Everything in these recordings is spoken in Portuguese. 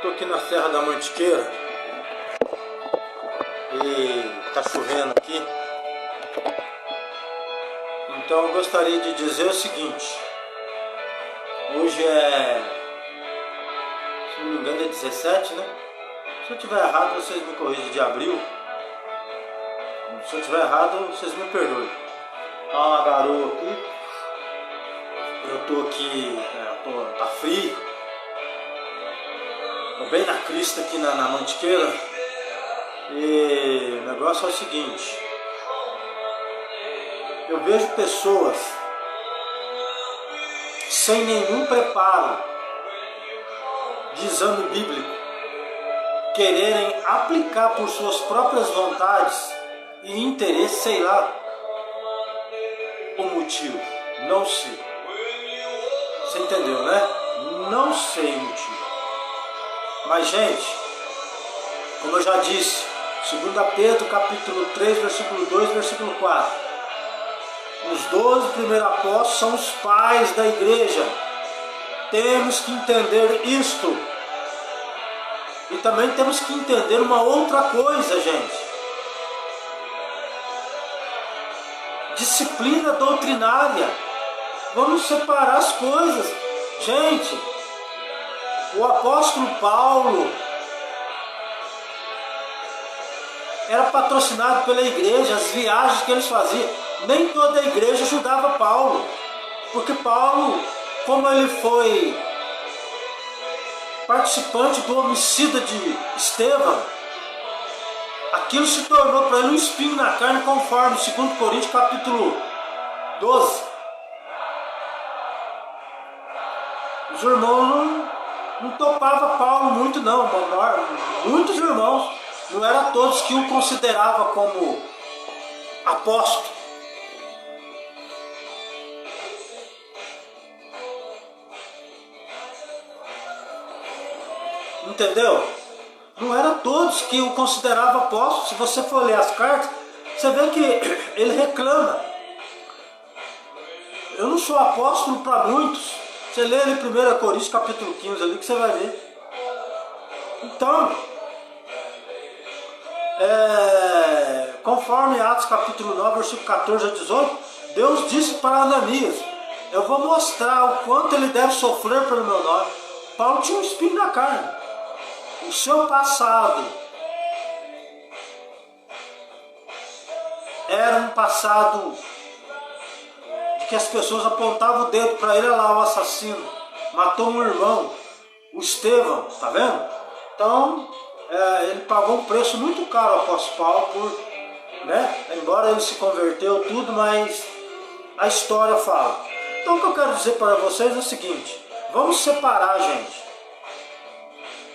Estou aqui na Serra da Mantiqueira e está chovendo aqui. Então eu gostaria de dizer o seguinte: hoje se não me engano é 17, né? Se eu estiver errado, vocês me corrigem, de abril. Se eu estiver errado, vocês me perdoem. Tá uma garoa aqui. Eu tô aqui, tá frio. Tô bem na crista aqui na Mantiqueira. E o negócio é o seguinte: eu vejo pessoas sem nenhum preparo de exame bíblico quererem aplicar por suas próprias vontades e interesse, sei lá o motivo, não sei. Você entendeu, né? Não sei o motivo. Mas, gente, como eu já disse, 2 Pedro capítulo 3, versículo 2, versículo 4. Os 12 primeiros apóstolos são os pais da igreja. Temos que entender isto. E também temos que entender uma outra coisa, gente. Disciplina doutrinária. Vamos separar as coisas. Gente, o apóstolo Paulo era patrocinado pela igreja, as viagens que eles faziam. Nem toda a igreja ajudava Paulo. Porque Paulo, como ele foi participante do homicídio de Estevão, aquilo se tornou para ele um espinho na carne, conforme 2 Coríntios capítulo 12. Os irmãos não topavam Paulo muito não, muitos irmãos, não eram todos que o consideravam como apóstolo. Entendeu? Não eram todos que o consideravam apóstolo. Se você for ler as cartas, você vê que ele reclama: eu não sou apóstolo para muitos. Você lê ali 1 Coríntios capítulo 15 ali que você vai ver. Então, conforme Atos capítulo 9, versículo 14 a 18, Deus disse para Ananias: eu vou mostrar o quanto ele deve sofrer pelo meu nome. Paulo tinha um espinho na carne. O seu passado era um passado de que as pessoas apontavam o dedo para ele. Olha lá o assassino, matou um irmão, o Estevão, tá vendo? Então ele pagou um preço muito caro ao apóstolo Paulo, embora ele se converteu tudo, mas a história fala. Então o que eu quero dizer para vocês é o seguinte: vamos separar, gente,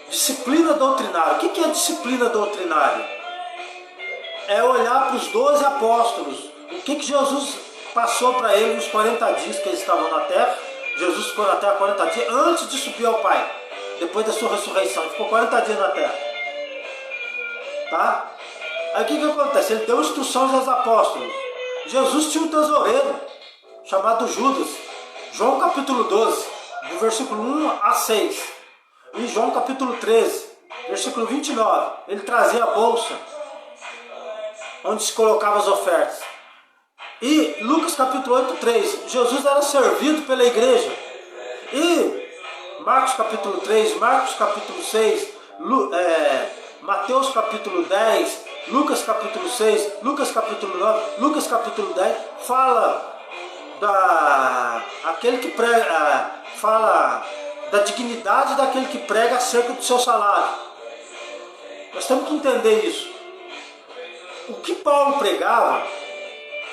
disciplina doutrinária. O que é disciplina doutrinária? É olhar para os 12 apóstolos. O que Jesus passou para eles nos 40 dias que eles estavam na terra. Jesus ficou na terra 40 dias antes de subir ao Pai, depois da sua ressurreição. Ele ficou 40 dias na terra. Tá? Aí o que acontece? Ele deu instruções aos apóstolos. Jesus tinha um tesoureiro chamado Judas. João capítulo 12, do versículo 1 a 6. Em João capítulo 13, versículo 29, ele trazia a bolsa onde se colocavam as ofertas. E Lucas capítulo 8, 3, Jesus era servido pela igreja. E Marcos capítulo 3, Marcos capítulo 6, Mateus capítulo 10, Lucas capítulo 6, Lucas capítulo 9, Lucas capítulo 10, fala aquele que prega, fala da dignidade daquele que prega acerca do seu salário. Nós temos que entender isso. O que Paulo pregava,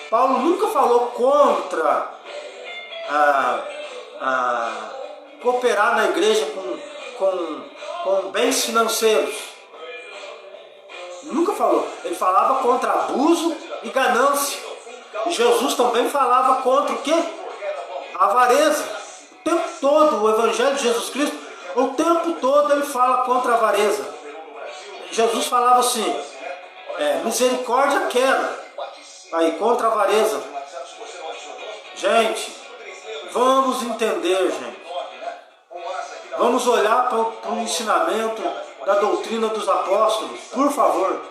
Paulo nunca falou contra cooperar na igreja com bens financeiros. Nunca falou. Ele falava contra abuso e ganância. E Jesus também falava contra o quê? A avareza. O tempo todo, o Evangelho de Jesus Cristo, o tempo todo ele fala contra a avareza. Jesus falava assim: misericórdia quero, aí contra a avareza. Gente, vamos entender, gente. Vamos olhar para o ensinamento da doutrina dos apóstolos, por favor.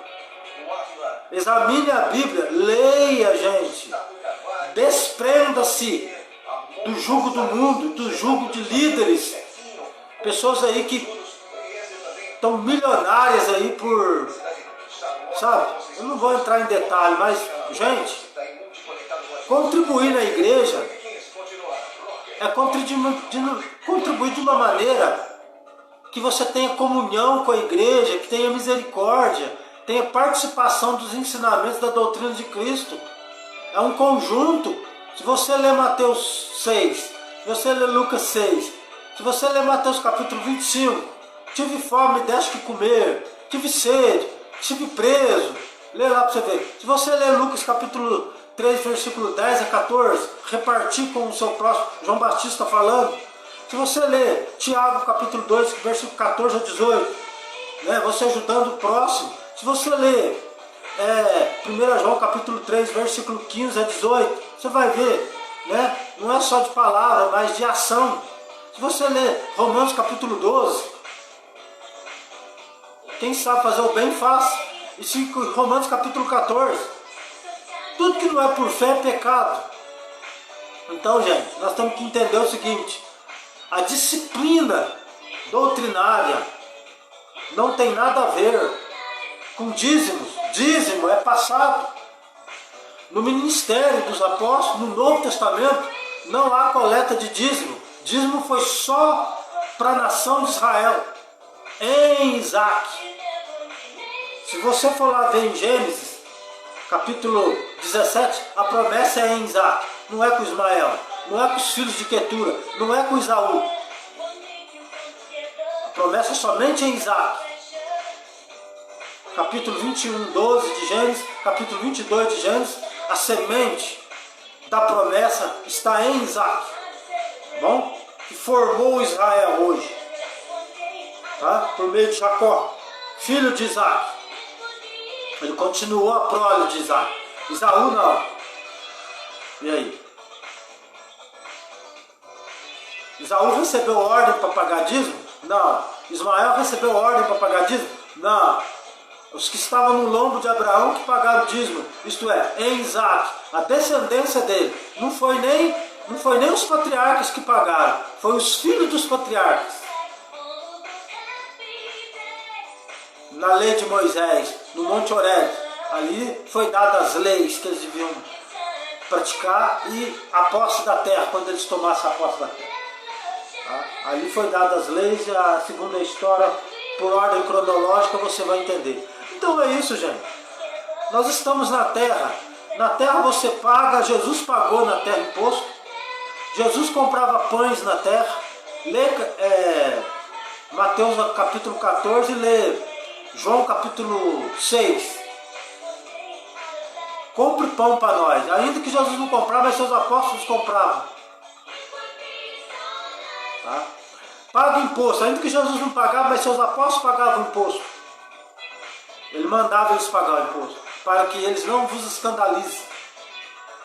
Examine a Bíblia, leia, gente. Desprenda-se do jugo do mundo, do jugo de líderes. Pessoas aí que estão milionárias aí por... Sabe? Eu não vou entrar em detalhe, mas, gente, contribuir na igreja é contribuir de uma maneira que você tenha comunhão com a igreja, que tenha misericórdia, tenha participação dos ensinamentos da doutrina de Cristo. É um conjunto. Se você ler Mateus 6, se você ler Lucas 6, se você ler Mateus capítulo 25, tive fome, me deste que comer, tive sede, estive preso, lê lá para você ver. Se você ler Lucas capítulo 3, versículo 10 a 14, repartir com o seu próximo, João Batista falando. Se você ler Tiago capítulo 2, versículo 14 a 18, né, você ajudando o próximo. Se você ler 1 João capítulo 3, versículo 15 a 18, você vai ver, né, não é só de palavra, mas de ação. Se você ler Romanos capítulo 12, quem sabe fazer o bem, faça. E se Romanos capítulo 14, tudo que não é por fé é pecado. Então, gente, nós temos que entender o seguinte: a disciplina doutrinária não tem nada a ver com dízimos. Dízimo é passado. No ministério dos apóstolos, no Novo Testamento, não há coleta de dízimo. Dízimo foi só para a nação de Israel, em Isaac. Se você for lá ver em Gênesis, capítulo 17, a promessa é em Isaac, não é com Ismael, não é com os filhos de Quetura, não é com Isaú. A promessa é somente em Isaac. Capítulo 21, 12 de Gênesis, capítulo 22 de Gênesis, a semente da promessa está em Isaac, tá bom? Que formou Israel hoje, tá? Por meio de Jacó, filho de Isaac. Ele continuou a prole de Isaac. Isaú não. E aí? Isaú recebeu ordem para pagar dízimo? Não. Ismael recebeu ordem para pagar dízimo? Não. Os que estavam no lombo de Abraão que pagaram o dízimo, isto é, em Isaac, a descendência dele, não foi nem os patriarcas que pagaram, foi os filhos dos patriarcas. Na lei de Moisés, no Monte Horebe, ali foi dadas as leis que eles deviam praticar e a posse da terra, quando eles tomassem a posse da terra. Tá? Ali foi dadas as leis e a segunda história, por ordem cronológica, você vai entender. Então é isso, gente. Nós estamos na terra. Na terra você paga, Jesus pagou na terra imposto. Jesus comprava pães na terra. Lê Mateus capítulo 14 e lê João capítulo 6. Compre pão para nós. Ainda que Jesus não comprava, mas seus apóstolos compravam. Tá? Paga imposto. Ainda que Jesus não pagava, mas seus apóstolos pagavam imposto. Ele mandava eles pagar o imposto, para que eles não vos escandalizem.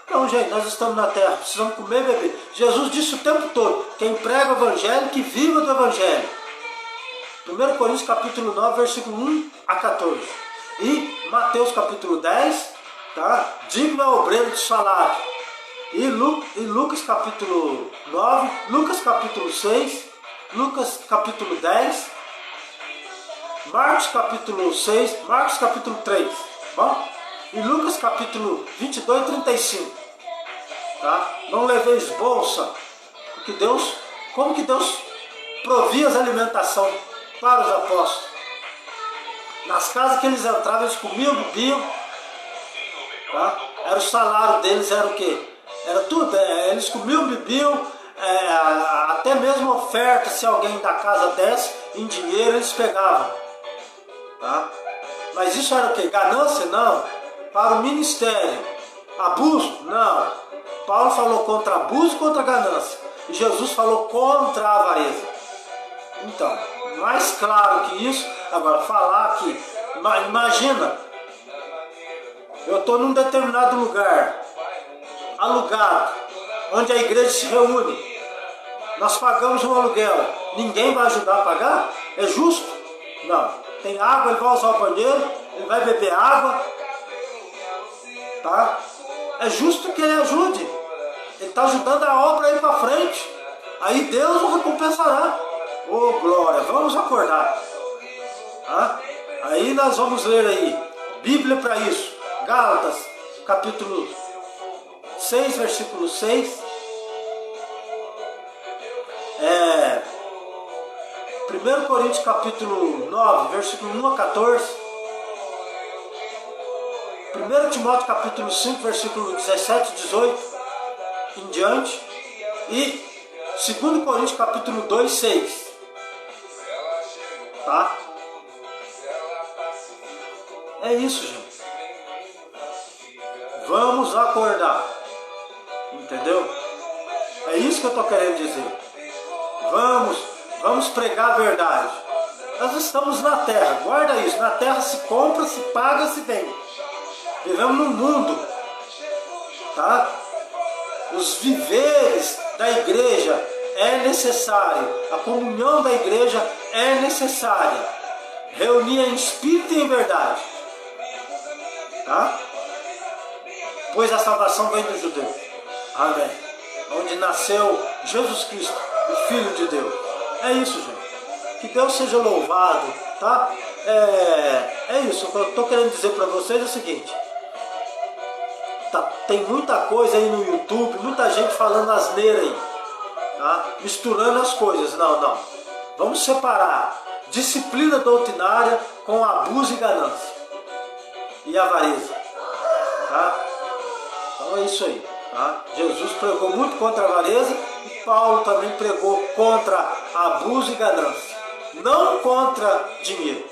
Então, gente, nós estamos na terra, precisamos comer e beber. Jesus disse o tempo todo: quem prega o evangelho, que viva do evangelho. 1 Coríntios capítulo 9, versículo 1 a 14. E Mateus capítulo 10, tá? Digno é o obreiro de salário. E Lucas capítulo 9, Lucas capítulo 6, Lucas capítulo 10, Marcos capítulo 6, Marcos capítulo 3, bom? E Lucas capítulo 22 e 35, tá? Não leveis bolsa, porque Deus, como que Deus provia as alimentação para os apóstolos? Nas casas que eles entravam, eles comiam, bebiam, tá? Era o salário deles, era o quê? Era tudo, eles comiam, bebiam, até mesmo oferta, se alguém da casa desse, em dinheiro eles pegavam. Tá? Mas isso era o que? Ganância? Não. Para o ministério. Abuso? Não. Paulo falou contra abuso e contra ganância. E Jesus falou contra a avareza. Então, mais claro que isso. Agora, falar que, imagina, eu estou num determinado lugar, alugado, onde a igreja se reúne. Nós pagamos um aluguel, ninguém vai ajudar a pagar? É justo? Não. Tem água, ele vai usar o banheiro, ele vai beber água. Tá? É justo que ele ajude. Ele está ajudando a obra a ir para frente. Aí Deus o recompensará. Oh, glória, vamos acordar. Tá? Aí nós vamos ler aí, Bíblia para isso. Gálatas, capítulo 6, versículo 6. 1 Coríntios capítulo 9, versículo 1 a 14. 1 Timóteo capítulo 5, versículo 17 e 18 em diante. E 2 Coríntios capítulo 2, 6. Tá? É isso, gente. Vamos acordar. Entendeu? É isso que eu estou querendo dizer. Vamos pregar a verdade. Nós estamos na terra, guarda isso. Na terra se compra, se paga, se vende. Vivemos num mundo, tá? Os viveres da igreja é necessário. A comunhão da igreja é necessária. Reunir em espírito e em verdade. Tá? Pois a salvação vem do judeu. Amém. Onde nasceu Jesus Cristo, o Filho de Deus. É isso, gente. Que Deus seja louvado, tá? É isso. O que eu estou querendo dizer para vocês é o seguinte. Tá, tem muita coisa aí no YouTube, muita gente falando asneira aí, tá? Misturando as coisas. Não. Vamos separar disciplina doutrinária com abuso e ganância. E avareza. Tá? Então é isso aí. Tá? Jesus pregou muito contra a avareza e Paulo também pregou contra abuso e ganância. Não contra dinheiro.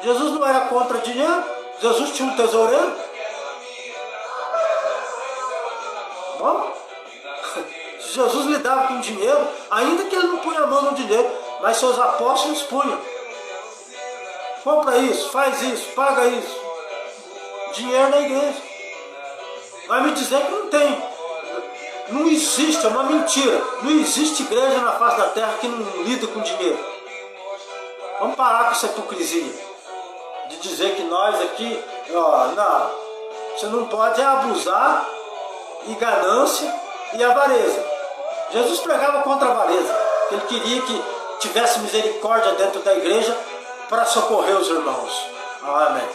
Jesus não era contra dinheiro. Jesus tinha um tesoureiro. Bom, Jesus lidava com dinheiro, ainda que ele não punha a mão no dinheiro, mas seus apóstolos punham. Compra isso, faz isso, paga isso. Dinheiro na igreja. Vai me dizer que não tem. Não existe, é uma mentira. Não existe igreja na face da terra que não lida com dinheiro. Vamos parar com essa hipocrisia de dizer que nós aqui, não. Você não pode abusar e ganância e avareza. Jesus pregava contra a avareza. Ele queria que tivesse misericórdia dentro da igreja para socorrer os irmãos. Amém.